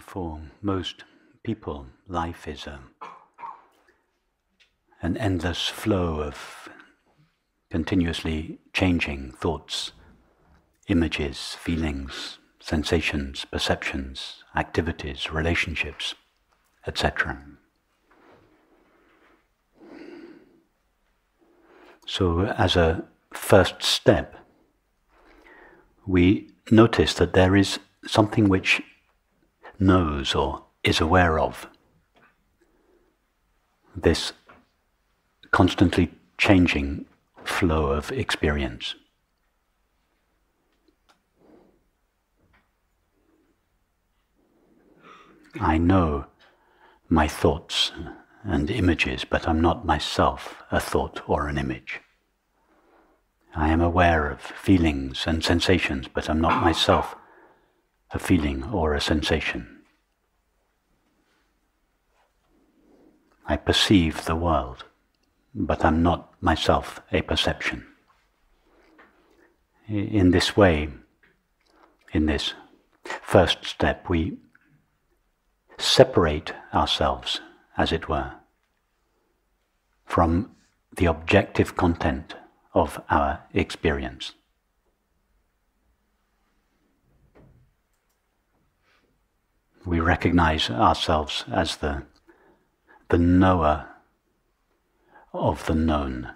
For most people, life is an endless flow of continuously changing thoughts, images, feelings, sensations, perceptions, activities, relationships, etc. So as a first step, we notice that there is something which knows or is aware of this constantly changing flow of experience. I know my thoughts and images, but I'm not myself a thought or an image. I am aware of feelings and sensations, but I'm not myself a feeling or a sensation. I perceive the world, but I'm not myself a perception. In this way, in this first step, we separate ourselves, as it were, from the objective content of our experience. We recognize ourselves as the knower of the known,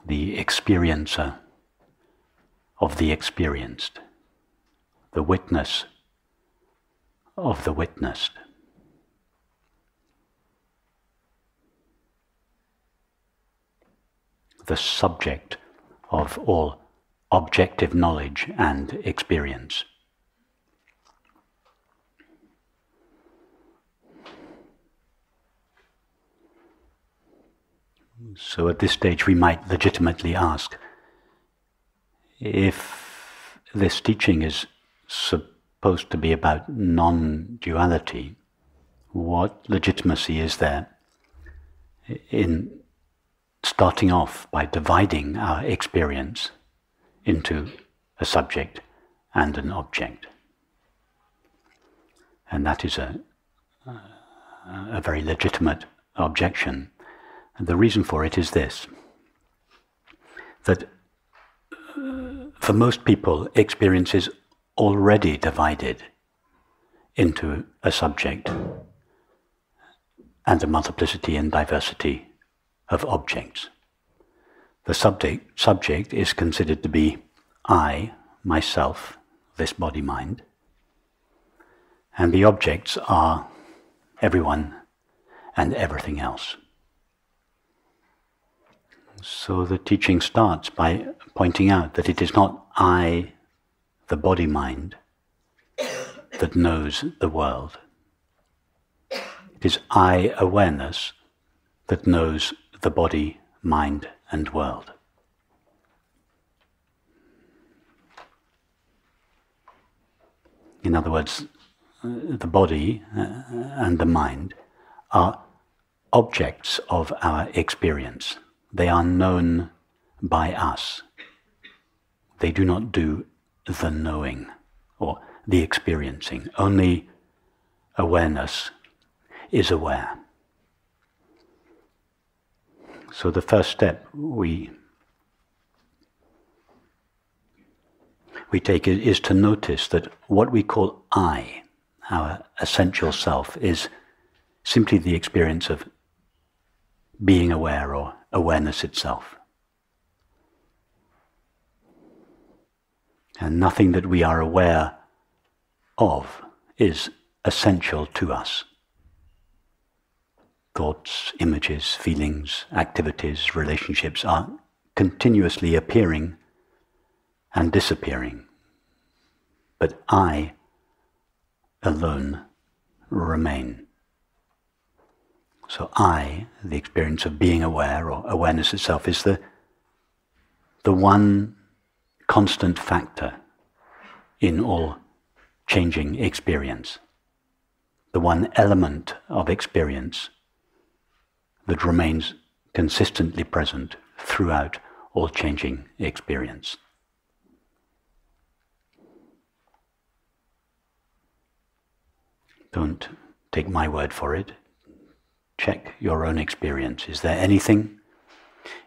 the experiencer of the experienced, the witness of the witnessed. The subject of all objective knowledge and experience. So at this stage we might legitimately ask, if this teaching is supposed to be about non-duality, what legitimacy is there in starting off by dividing our experience into a subject and an object? And that is a very legitimate objection. And the reason for it is this, that for most people, experience is already divided into a subject and a multiplicity and diversity of objects. The subject is considered to be I, myself, this body-mind, and the objects are everyone and everything else. So the teaching starts by pointing out that it is not I, the body-mind, that knows the world. It is I, awareness, that knows the body, mind, and world. In other words, the body and the mind are objects of our experience. They are known by us. They do not do the knowing or the experiencing. Only awareness is aware. So the first step we take is to notice that what we call I, our essential self, is simply the experience of being aware or awareness itself. And nothing that we are aware of is essential to us. Thoughts, images, feelings, activities, relationships are continuously appearing and disappearing. But I alone remain. So I, the experience of being aware or awareness itself, is the one constant factor in all changing experience. The one element of experience that remains consistently present throughout all changing experience. Don't take my word for it. Check your own experience. Is there anything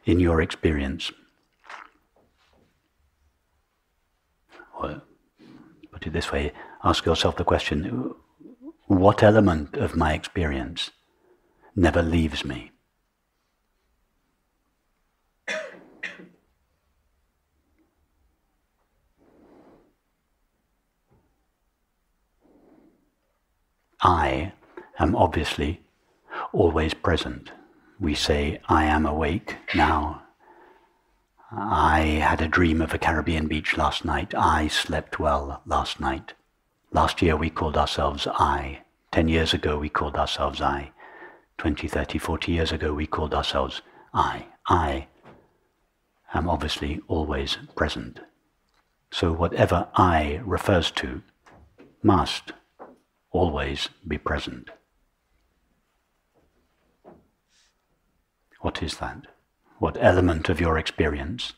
in your experience, or put it this way, ask yourself the question, what element of my experience never leaves me? I am obviously always present. We say, I am awake now. I had a dream of a Caribbean beach last night. I slept well last night. Last year we called ourselves I. 10 years ago we called ourselves I. 20, 30, 40 years ago we called ourselves I. I am obviously always present. So whatever I refers to must always be present. What is that? What element of your experience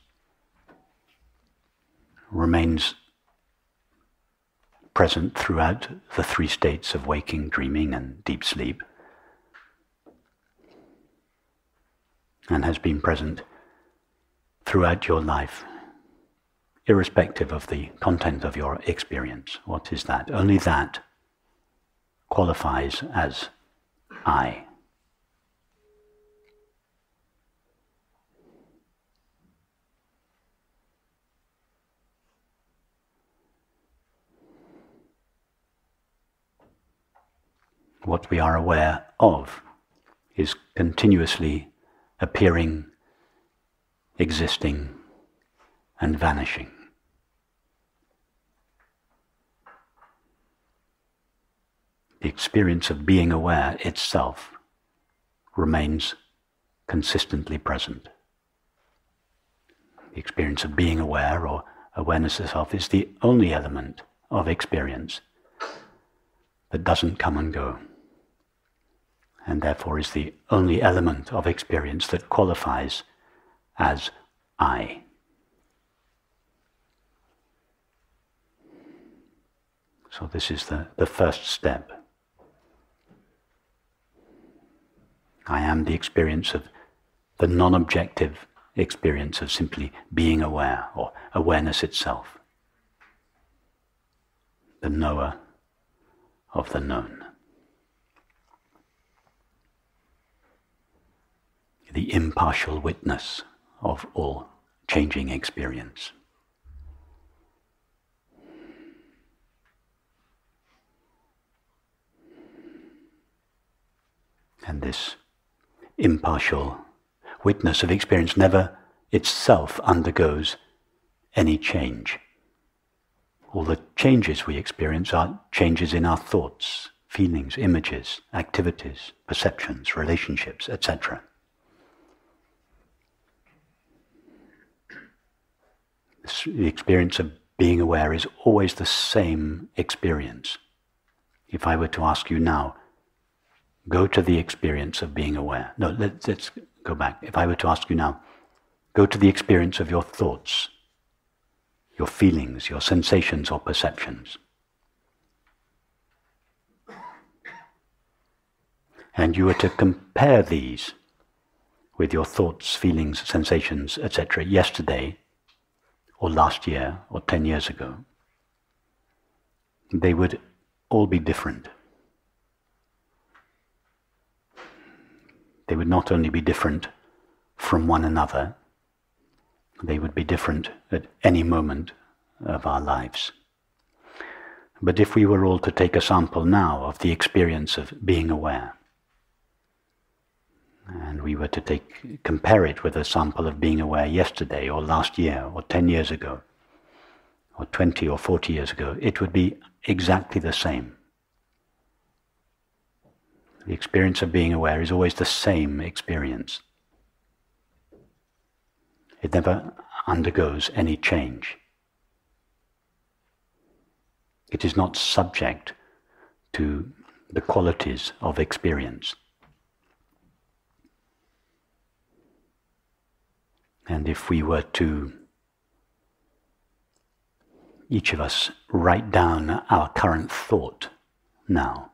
remains present throughout the three states of waking, dreaming, and deep sleep, and has been present throughout your life, irrespective of the content of your experience? What is that? Only that qualifies as I. What we are aware of is continuously appearing, existing, and vanishing. The experience of being aware itself remains consistently present. The experience of being aware, or awareness itself, is the only element of experience that doesn't come and go, and therefore is the only element of experience that qualifies as I. So this is the first step. I am the experience of the non-objective experience of simply being aware, or awareness itself, the knower of the known, the impartial witness of all changing experience. And this impartial witness of experience never itself undergoes any change. All the changes we experience are changes in our thoughts, feelings, images, activities, perceptions, relationships, etc. The experience of being aware is always the same experience. If I were to ask you now, go to the experience of being aware. No, let's go back. If I were to ask you now, go to the experience of your thoughts, your feelings, your sensations or perceptions. And you were to compare these with your thoughts, feelings, sensations, etc. yesterday, or last year, or 10 years ago, they would all be different. They would not only be different from one another, they would be different at any moment of our lives. But if we were all to take a sample now of the experience of being aware, and we were to compare it with a sample of being aware yesterday, or last year, or 10 years ago, or 20 or 40 years ago, it would be exactly the same. The experience of being aware is always the same experience. It never undergoes any change. It is not subject to the qualities of experience. And if we were to, each of us, write down our current thought now,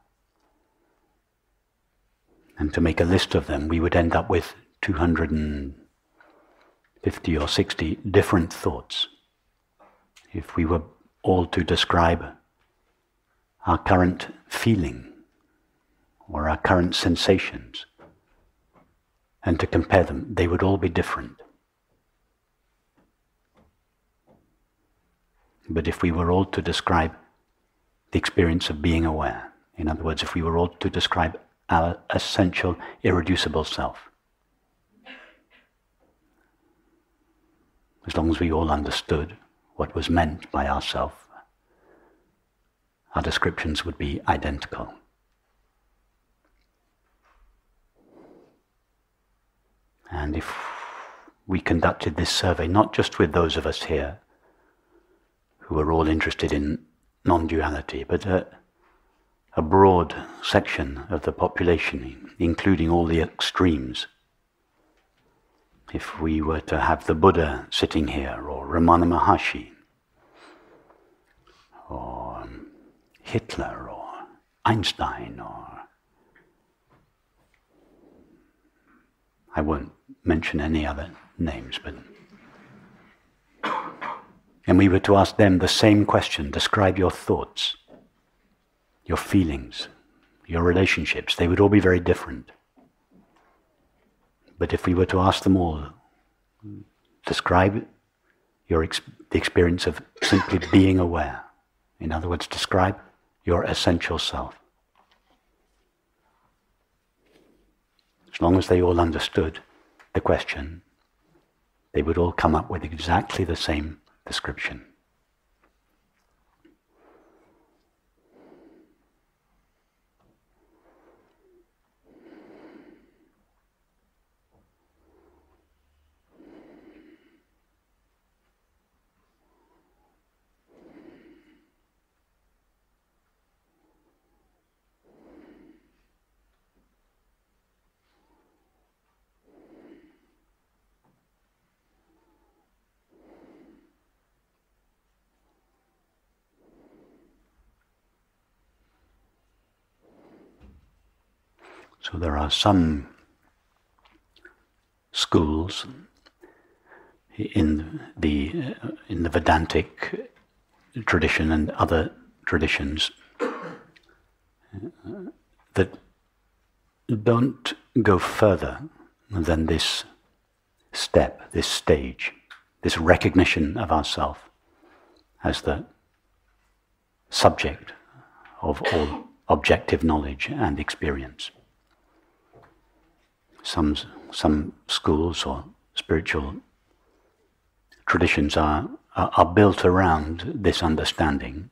And to make a list of them, we would end up with 250 or 60 different thoughts. If we were all to describe our current feeling or our current sensations and to compare them, they would all be different. But if we were all to describe the experience of being aware, in other words, if we were all to describe our essential, irreducible self, as long as we all understood what was meant by our self, our descriptions would be identical. And if we conducted this survey, not just with those of us here who are all interested in non-duality, but a broad section of the population, including all the extremes. If we were to have the Buddha sitting here, or Ramana Maharshi, or Hitler, or Einstein, or I won't mention any other names, but and we were to ask them the same question: describe your thoughts, your feelings, your relationships. They would all be very different. But if we were to ask them all, describe the experience of simply being aware. In other words, describe your essential self. As long as they all understood the question, they would all come up with exactly the same description. So there are some schools in the Vedantic tradition and other traditions that don't go further than this step, this stage, this recognition of ourself as the subject of all objective knowledge and experience. Some schools or spiritual traditions are built around this understanding,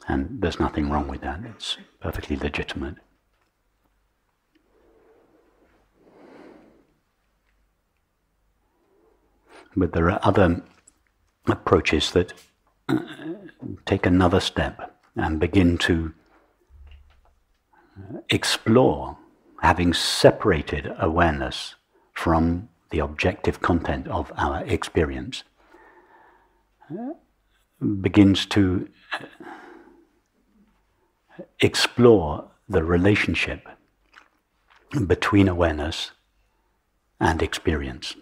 and there's nothing wrong with that. It's perfectly legitimate. But there are other approaches that take another step and begin to explore, having separated awareness from the objective content of our experience, begins to explore the relationship between awareness and experience.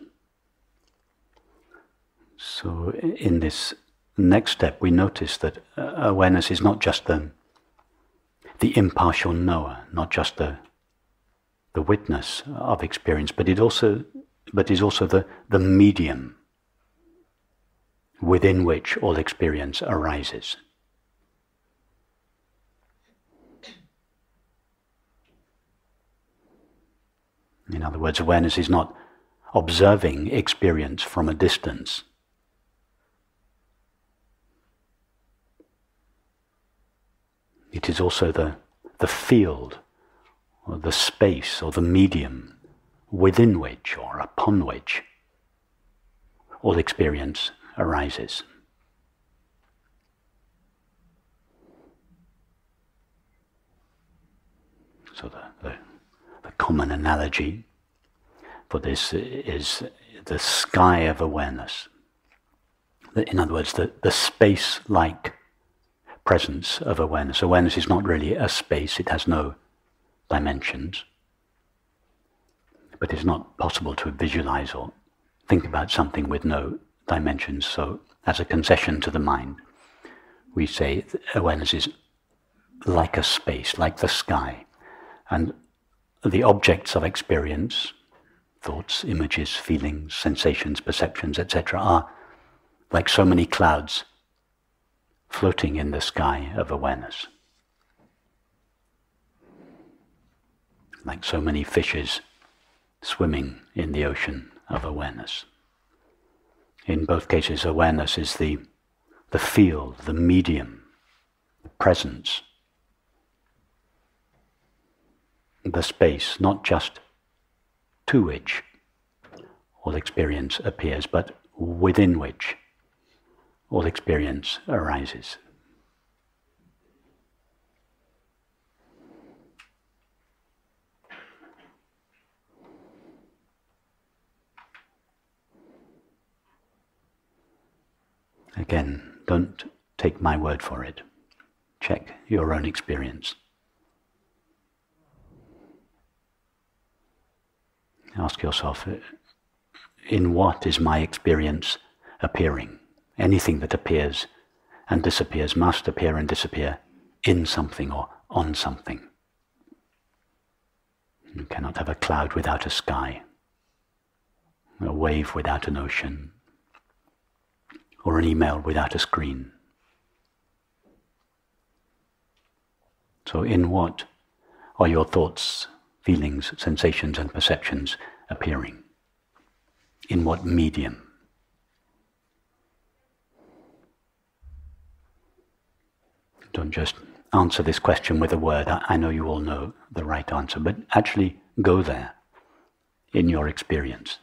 So in this next step, we notice that awareness is not just the impartial knower, not just the witness of experience, but is also the medium within which all experience arises. In other words, awareness is not observing experience from a distance. It is also the field, or the space, or the medium within which, or upon which, all experience arises. So the common analogy for this is the sky of awareness. In other words, the space-like presence of awareness. Awareness is not really a space, it has no dimensions. but it's not possible to visualize or think about something with no dimensions. So as a concession to the mind, we say awareness is like a space, like the sky, and the objects of experience, thoughts, images, feelings, sensations, perceptions, etc., are like so many clouds floating in the sky of awareness, like so many fishes swimming in the ocean of awareness. In both cases, awareness is the field, the medium, the presence, the space, not just to which all experience appears, but within which all experience arises. Again, don't take my word for it. Check your own experience. Ask yourself, in what is my experience appearing? Anything that appears and disappears must appear and disappear in something or on something. You cannot have a cloud without a sky, a wave without an ocean, or an email without a screen. So in what are your thoughts, feelings, sensations and perceptions appearing? In what medium? Don't just answer this question with a word. I know you all know the right answer, but actually go there in your experience.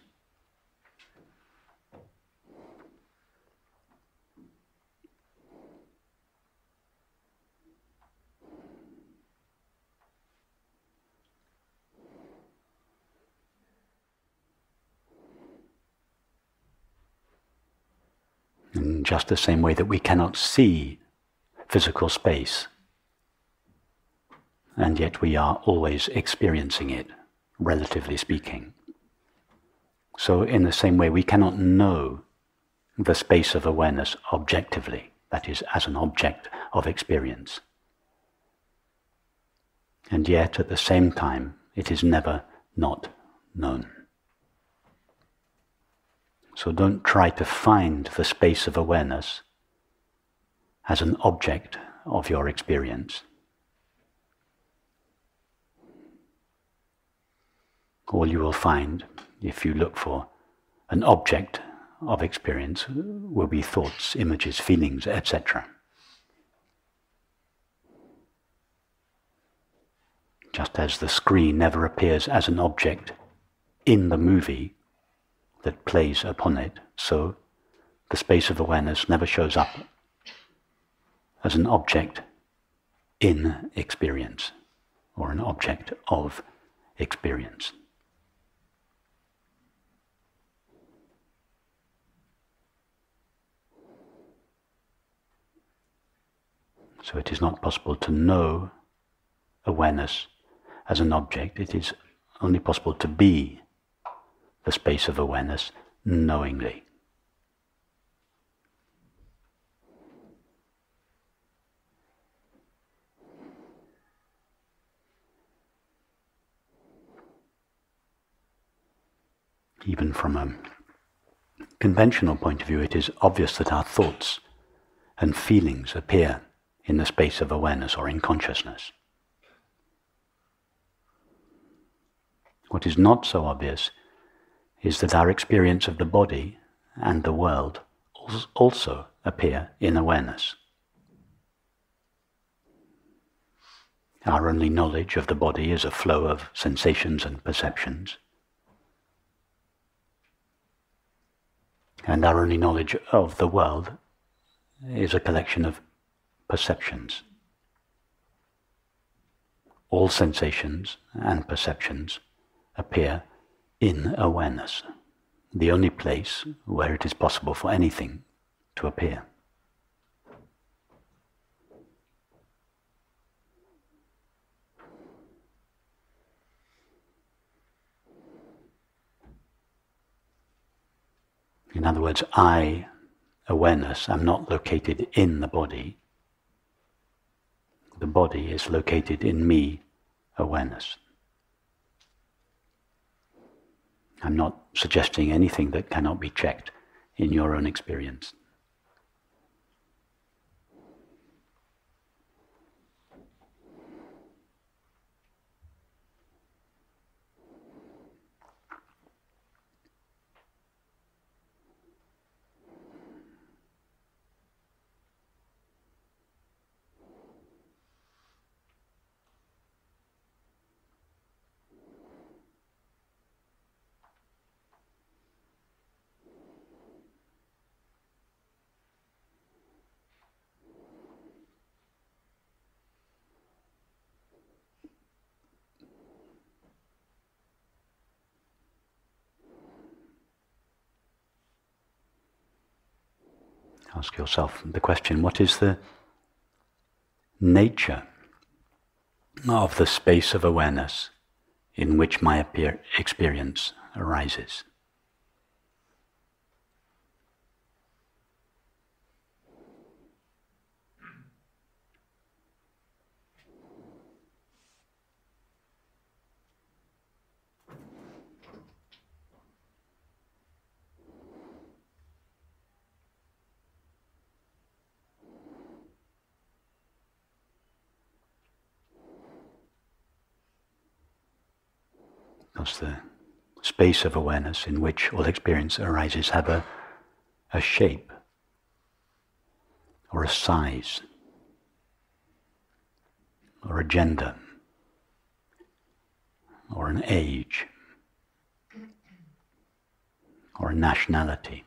In just the same way that we cannot see physical space, and yet we are always experiencing it, relatively speaking. So in the same way, we cannot know the space of awareness objectively, that is, as an object of experience. And yet, at the same time, it is never not known. So don't try to find the space of awareness as an object of your experience. All you will find, if you look for an object of experience, will be thoughts, images, feelings, etc. Just as the screen never appears as an object in the movie that plays upon it, so the space of awareness never shows up as an object in experience, or an object of experience. So it is not possible to know awareness as an object. It is only possible to be the space of awareness knowingly. Even from a conventional point of view, it is obvious that our thoughts and feelings appear in the space of awareness or in consciousness. What is not so obvious is that our experience of the body and the world also appear in awareness. Our only knowledge of the body is a flow of sensations and perceptions. And our only knowledge of the world is a collection of perceptions. All sensations and perceptions appear in awareness, the only place where it is possible for anything to appear. In other words, I, awareness, am not located in the body. The body is located in me, awareness. I'm not suggesting anything that cannot be checked in your own experience. Ask yourself the question, what is the nature of the space of awareness in which my experience arises? Does the space of awareness in which all experience arises have a shape or a size or a gender or an age or a nationality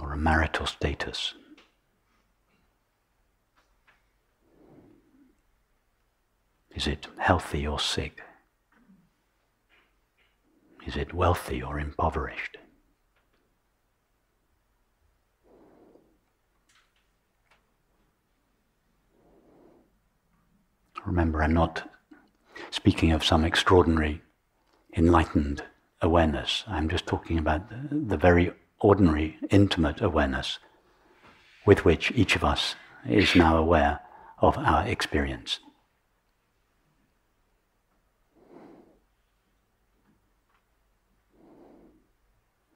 or a marital status? Is it healthy or sick? Is it wealthy or impoverished? Remember, I'm not speaking of some extraordinary enlightened awareness. I'm just talking about the very ordinary, intimate awareness with which each of us is now aware of our experience.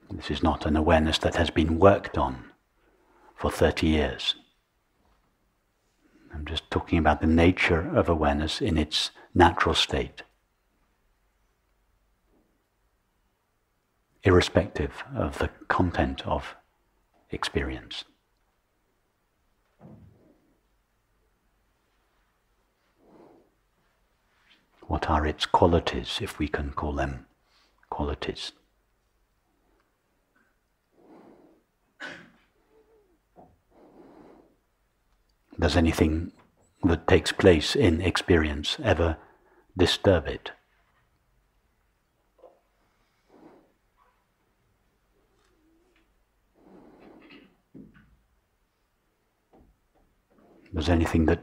This is not an awareness that has been worked on for 30 years. I'm just talking about the nature of awareness in its natural state, irrespective of the content of experience. What are its qualities, if we can call them qualities? Does anything that takes place in experience ever disturb it? Does anything that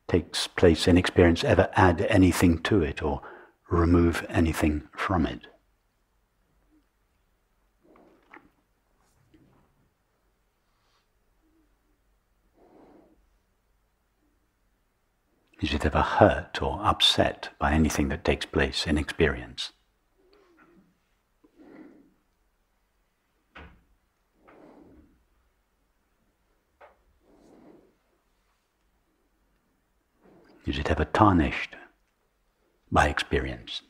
takes place in experience ever add anything to it or remove anything from it? Is it ever hurt or upset by anything that takes place in experience? Is it ever tarnished by experience?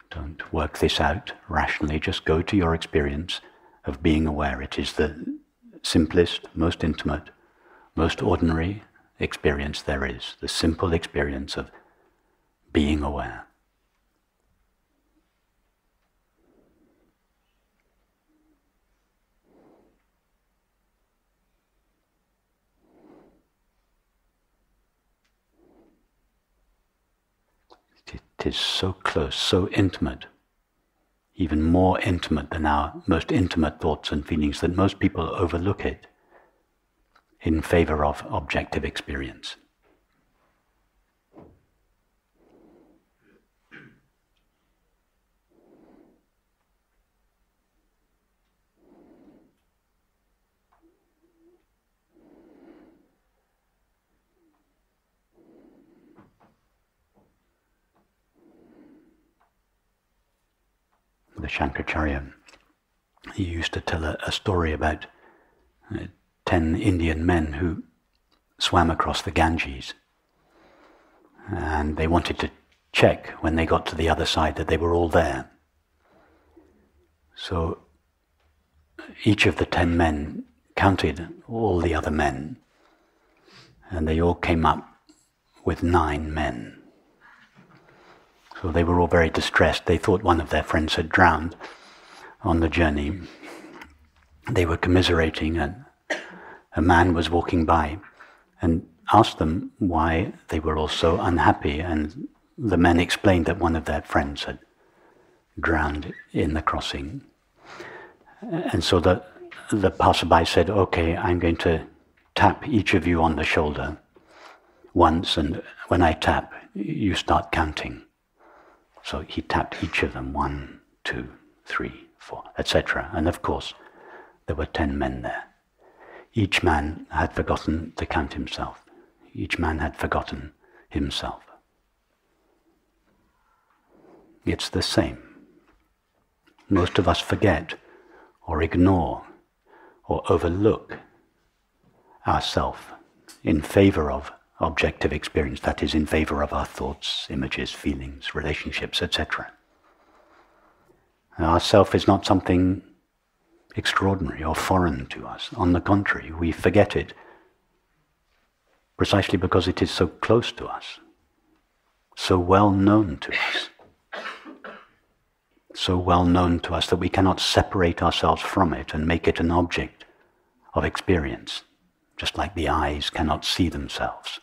Don't work this out rationally, just go to your experience of being aware. It is the simplest, most intimate, most ordinary experience there is, the simple experience of being aware. It is so close, so intimate, even more intimate than our most intimate thoughts and feelings, that most people overlook it. in favor of objective experience. The Shankaracharya, he used to tell a story about 10 Indian men who swam across the Ganges, and they wanted to check when they got to the other side that they were all there. So each of the 10 men counted all the other men, and they all came up with 9 men. So they were all very distressed. They thought one of their friends had drowned on the journey. They were commiserating, and a man was walking by and asked them why they were all so unhappy, and the men explained that one of their friends had drowned in the crossing. And so the passerby said, "Okay, I'm going to tap each of you on the shoulder once, and when I tap, you start counting." So he tapped each of them, 1, 2, 3, 4, etc. And of course, there were 10 men there. Each man had forgotten to count himself. Each man had forgotten himself. It's the same. Most of us forget or ignore or overlook ourself in favor of objective experience, that is, in favor of our thoughts, images, feelings, relationships, etc. Our self is not something extraordinary or foreign to us. On the contrary, we forget it precisely because it is so close to us, so well known to us, so well known to us that we cannot separate ourselves from it and make it an object of experience, just like the eyes cannot see themselves.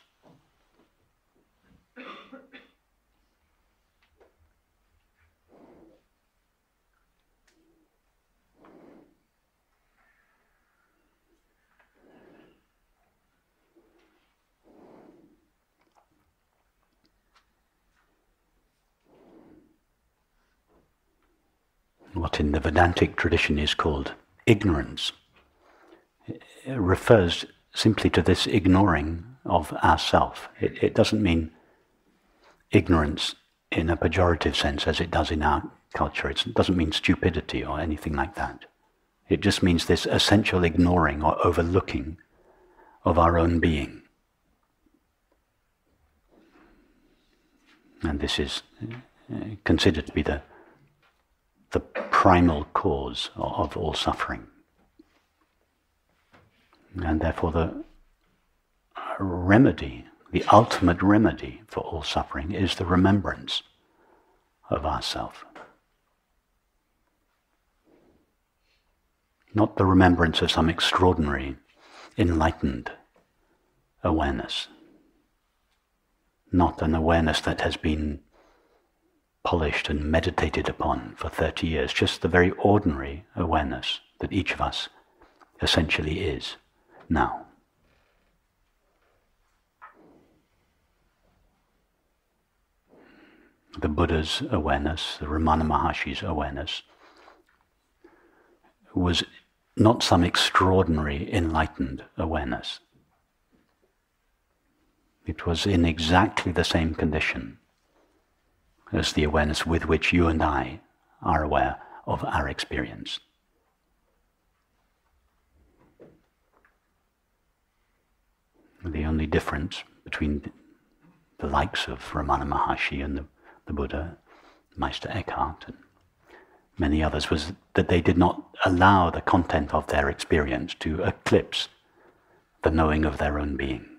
What in the Vedantic tradition is called ignorance, it refers simply to this ignoring of ourself. It doesn't mean ignorance in a pejorative sense as it does in our culture. It doesn't mean stupidity or anything like that. It just means this essential ignoring or overlooking of our own being. And this is considered to be the primal cause of all suffering. And therefore the remedy, the ultimate remedy for all suffering is the remembrance of ourself. Not the remembrance of some extraordinary, enlightened awareness. Not an awareness that has been polished and meditated upon for 30 years, just the very ordinary awareness that each of us essentially is now. The Buddha's awareness, the Ramana Maharshi's awareness, was not some extraordinary enlightened awareness. It was in exactly the same condition as the awareness with which you and I are aware of our experience. The only difference between the likes of Ramana Maharshi and the Buddha, Meister Eckhart, and many others was that they did not allow the content of their experience to eclipse the knowing of their own being.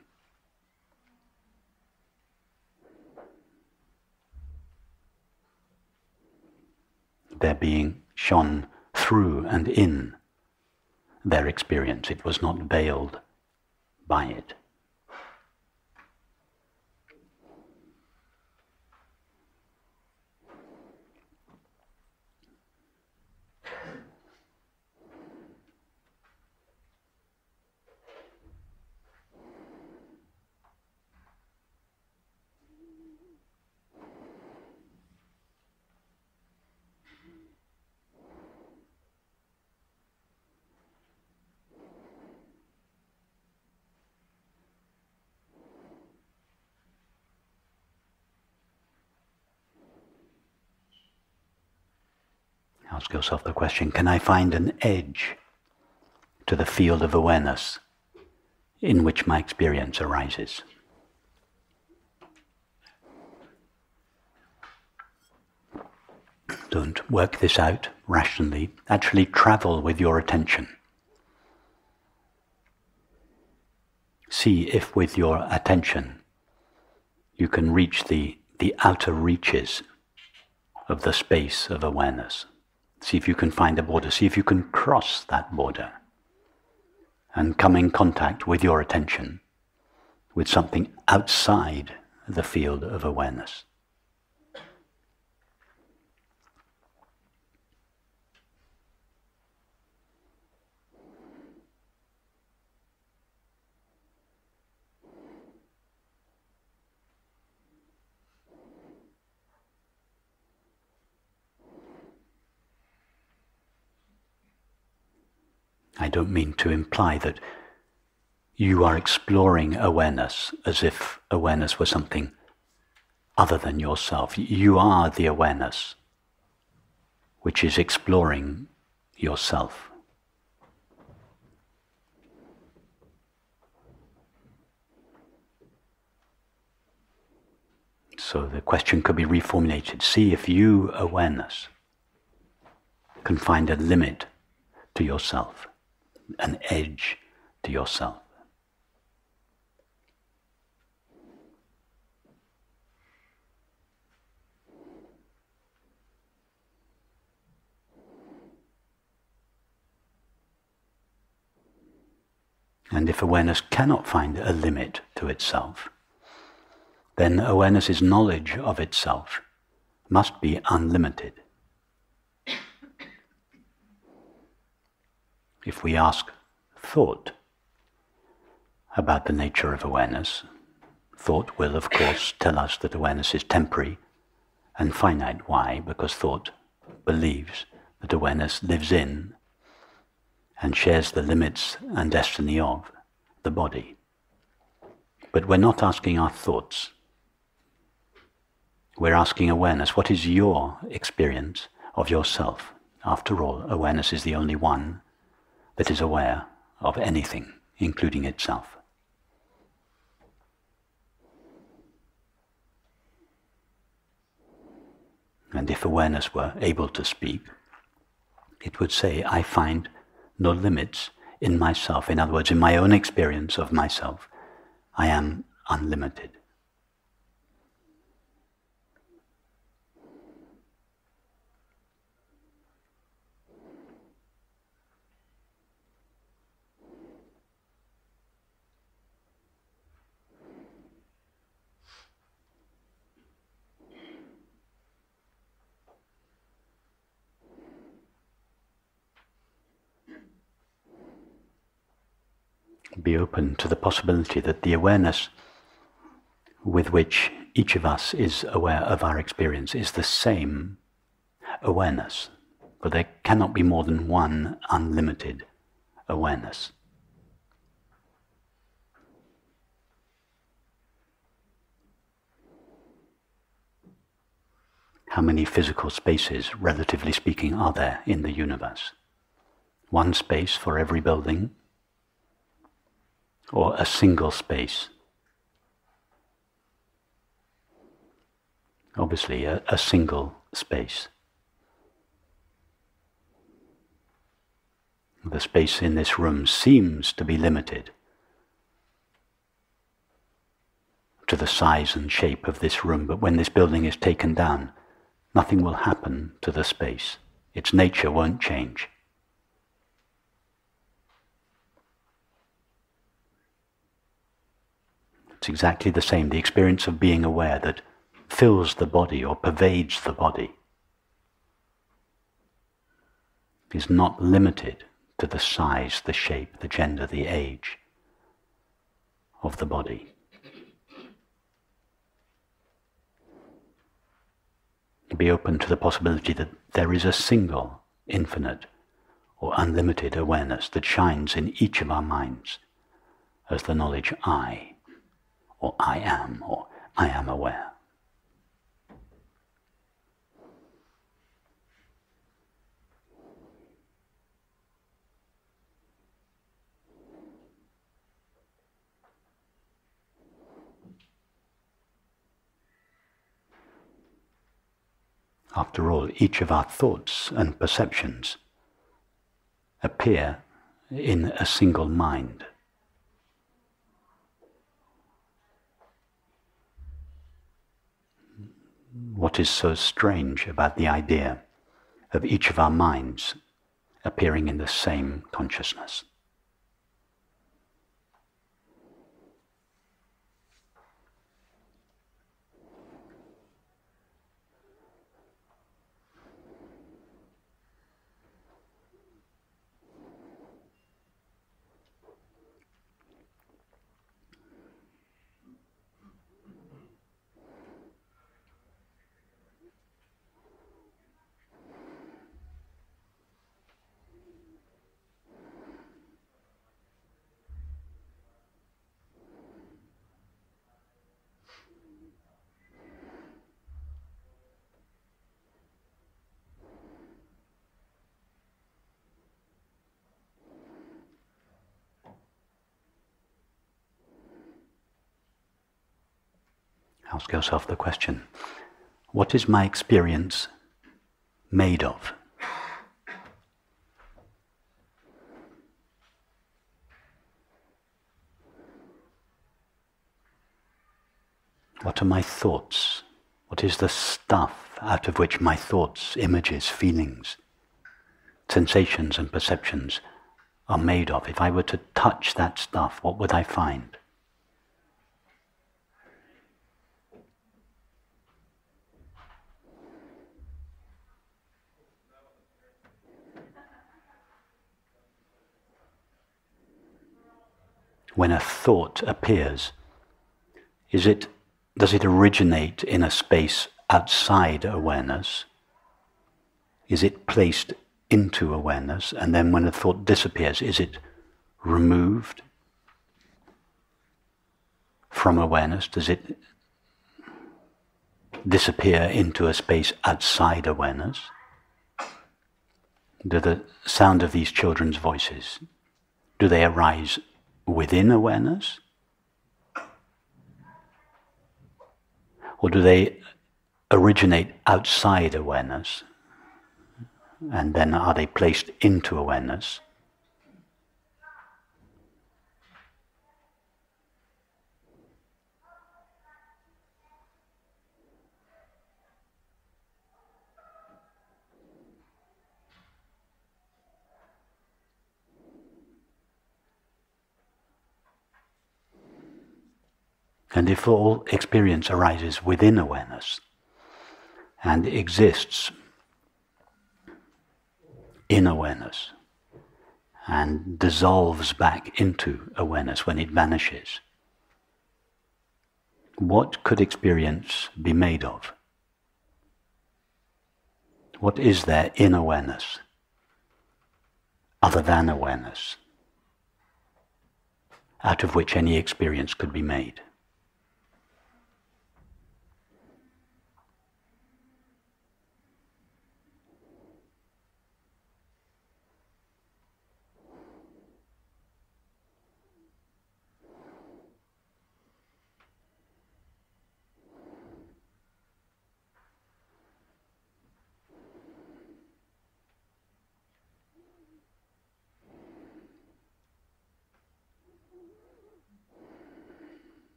Their being shone through and in their experience. It was not veiled by it. Ask yourself the question, can I find an edge to the field of awareness in which my experience arises? Don't work this out rationally. Actually travel with your attention. See if with your attention you can reach the outer reaches of the space of awareness. See if you can find a border. See if you can cross that border and come in contact with your attention with something outside the field of awareness. I don't mean to imply that you are exploring awareness as if awareness was something other than yourself. You are the awareness which is exploring yourself. So the question could be reformulated. See if you, awareness, can find a limit to yourself, an edge to yourself. And if awareness cannot find a limit to itself, then awareness's knowledge of itself must be unlimited. If we ask thought about the nature of awareness, thought will of course tell us that awareness is temporary and finite. Why? Because thought believes that awareness lives in and shares the limits and destiny of the body. But we're not asking our thoughts. We're asking awareness, what is your experience of yourself? After all, awareness is the only one that is aware of anything, including itself. And if awareness were able to speak, it would say, I find no limits in myself. In other words, in my own experience of myself, I am unlimited. Be open to the possibility that the awareness with which each of us is aware of our experience is the same awareness, but there cannot be more than one unlimited awareness. How many physical spaces, relatively speaking, are there in the universe? One space for every building? Or a single space? Obviously, a single space. The space in this room seems to be limited to the size and shape of this room, but when this building is taken down, nothing will happen to the space. Its nature won't change. It's exactly the same, the experience of being aware that fills the body or pervades the body is not limited to the size, the shape, the gender, the age of the body. Be open to the possibility that there is a single, infinite, or unlimited awareness that shines in each of our minds as the knowledge I, or I am aware. After all, each of our thoughts and perceptions appear in a single mind. What is so strange about the idea of each of our minds appearing in the same consciousness? Ask yourself the question, what is my experience made of? What are my thoughts? What is the stuff out of which my thoughts, images, feelings, sensations and perceptions are made of? If I were to touch that stuff, what would I find? When a thought appears, does it originate in a space outside awareness? Is it placed into awareness? And then when a thought disappears, is it removed from awareness? Does it disappear into a space outside awareness? Do the sound of these children's voices, do they arise within awareness? Or do they originate outside awareness? And then are they placed into awareness? And if all experience arises within awareness and exists in awareness and dissolves back into awareness when it vanishes, what could experience be made of? What is there in awareness other than awareness, out of which any experience could be made?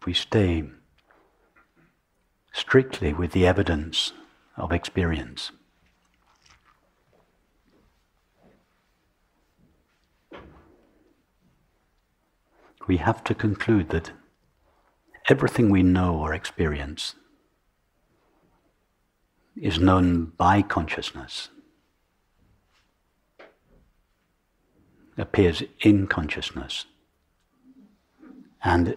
If we stay strictly with the evidence of experience, we have to conclude that everything we know or experience is known by consciousness appears in consciousness and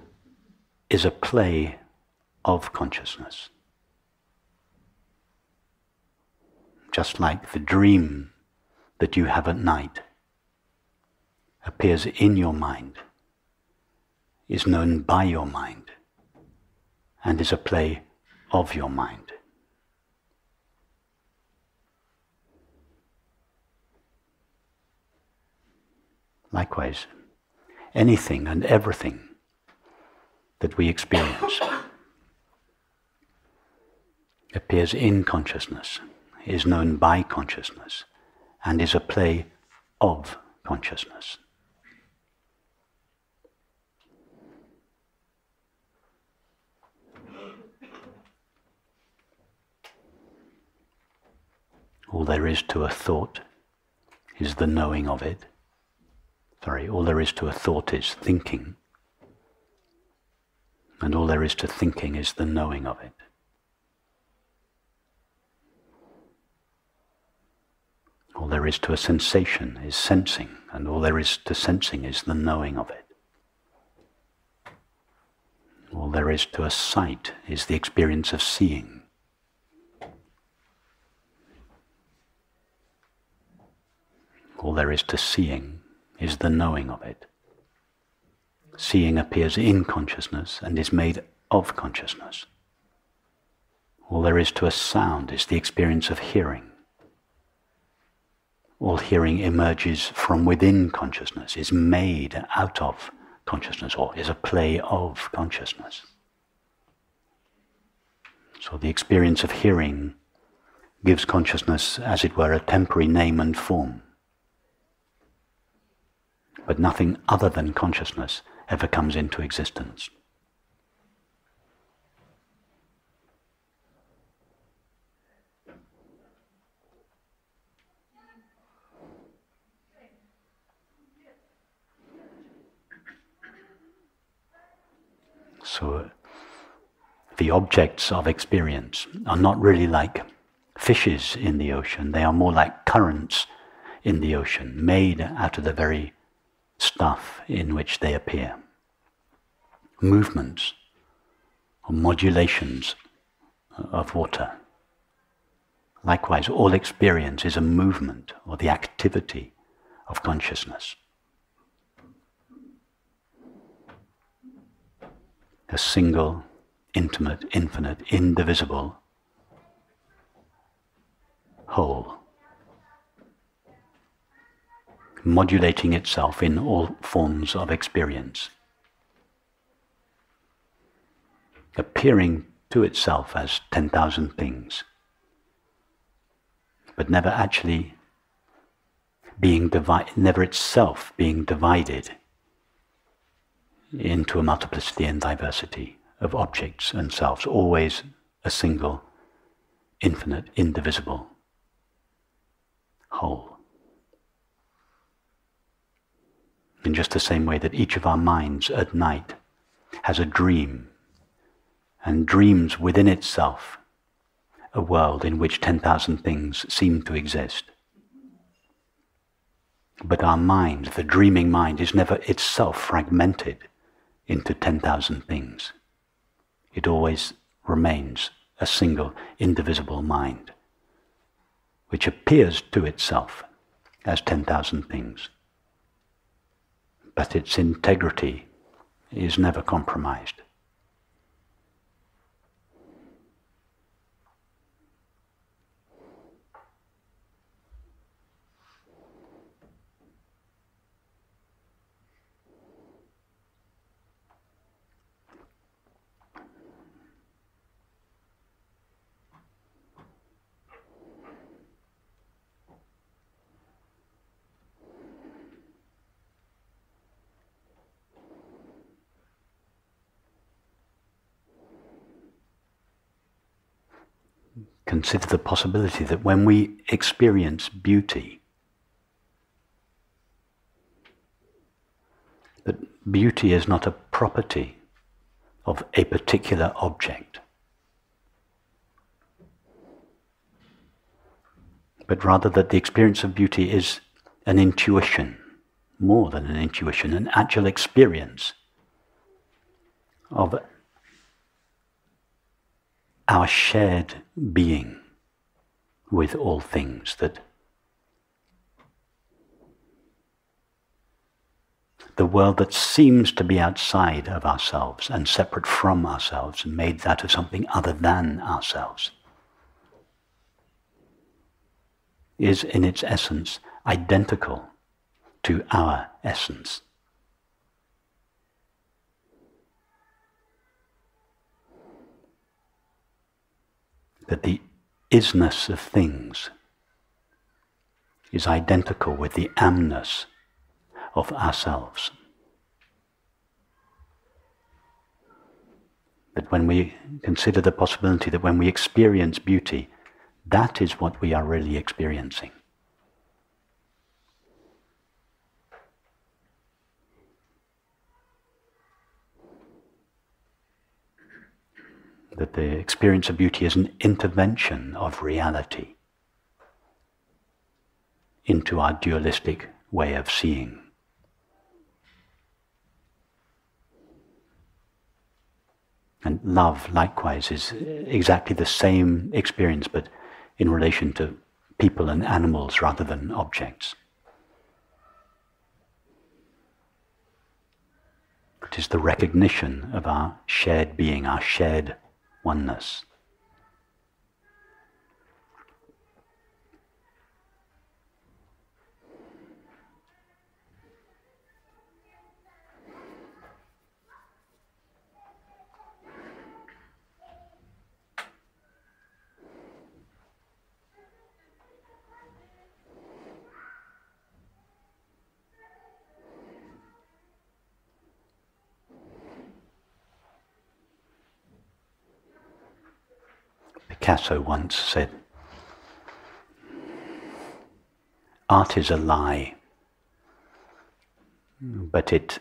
is a play of consciousness. Just like the dream that you have at night appears in your mind, is known by your mind, and is a play of your mind. Likewise, anything and everything that we experience appears in consciousness, is known by consciousness, and is a play of consciousness. All there is to a thought is the knowing of it. All there is to a thought is thinking, and all there is to thinking is the knowing of it. All there is to a sensation is sensing, and all there is to sensing is the knowing of it. All there is to a sight is the experience of seeing. All there is to seeing is the knowing of it. Seeing appears in consciousness and is made of consciousness. All there is to a sound is the experience of hearing. All hearing emerges from within consciousness, is made out of consciousness, or is a play of consciousness. So the experience of hearing gives consciousness, as it were, a temporary name and form. But nothing other than consciousness ever comes into existence. So the objects of experience are not really like fishes in the ocean. They are more like currents in the ocean, made out of the very stuff in which they appear. Movements or modulations of water. Likewise, all experience is a movement or the activity of consciousness. A single, intimate, infinite, indivisible whole, modulating itself in all forms of experience, appearing to itself as 10,000 things, but never actually being divided, never itself being divided into a multiplicity and diversity of objects and selves, always a single, infinite, indivisible whole. In just the same way that each of our minds at night has a dream, and dreams within itself a world in which 10,000 things seem to exist. But our mind, the dreaming mind, is never itself fragmented into 10,000 things. It always remains a single, indivisible mind, which appears to itself as 10,000 things. But its integrity is never compromised. Consider the possibility that when we experience beauty, that beauty is not a property of a particular object, but rather that the experience of beauty is an intuition more than an intuition, an actual experience of our shared being with all things, that the world that seems to be outside of ourselves and separate from ourselves and made out of something other than ourselves is in its essence identical to our essence. That the isness of things is identical with the amness of ourselves. That when we consider the possibility that when we experience beauty, that is what we are really experiencing. That the experience of beauty is an intervention of reality into our dualistic way of seeing. And love, likewise, is exactly the same experience, but in relation to people and animals rather than objects. It is the recognition of our shared being, our shared oneness. Picasso once said, "Art is a lie, but it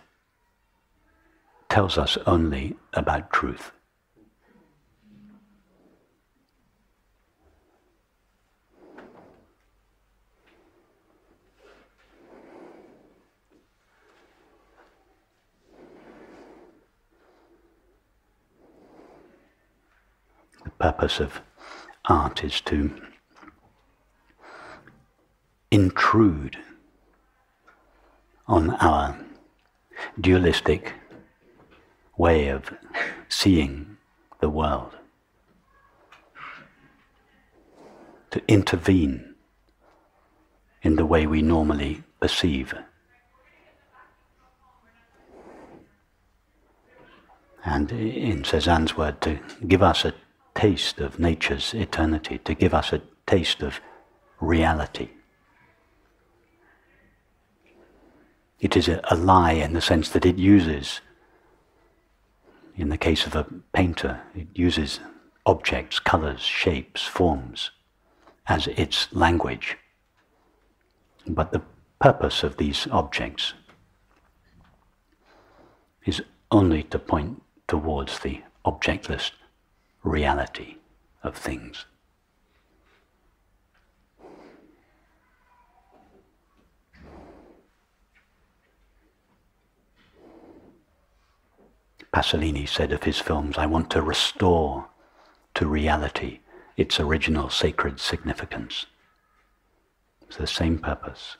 tells us only about truth." The purpose of art is to intrude on our dualistic way of seeing the world, to intervene in the way we normally perceive. And in Cézanne's word, to give us a taste of nature's eternity, to give us a taste of reality. It is a lie in the sense that it uses, in the case of a painter, it uses objects, colors, shapes, forms as its language. But the purpose of these objects is only to point towards the objectless reality of things. Pasolini said of his films, "I want to restore to reality its original sacred significance." It's the same purpose.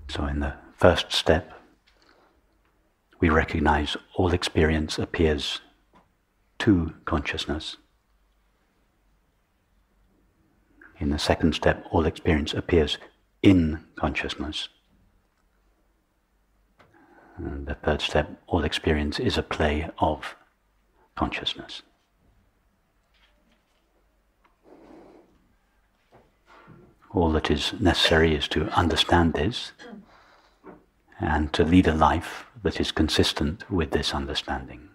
So in the first step, we recognize all experience appears to consciousness. In the second step, all experience appears in consciousness. And the third step, all experience is a play of consciousness. All that is necessary is to understand this and to lead a life that is consistent with this understanding.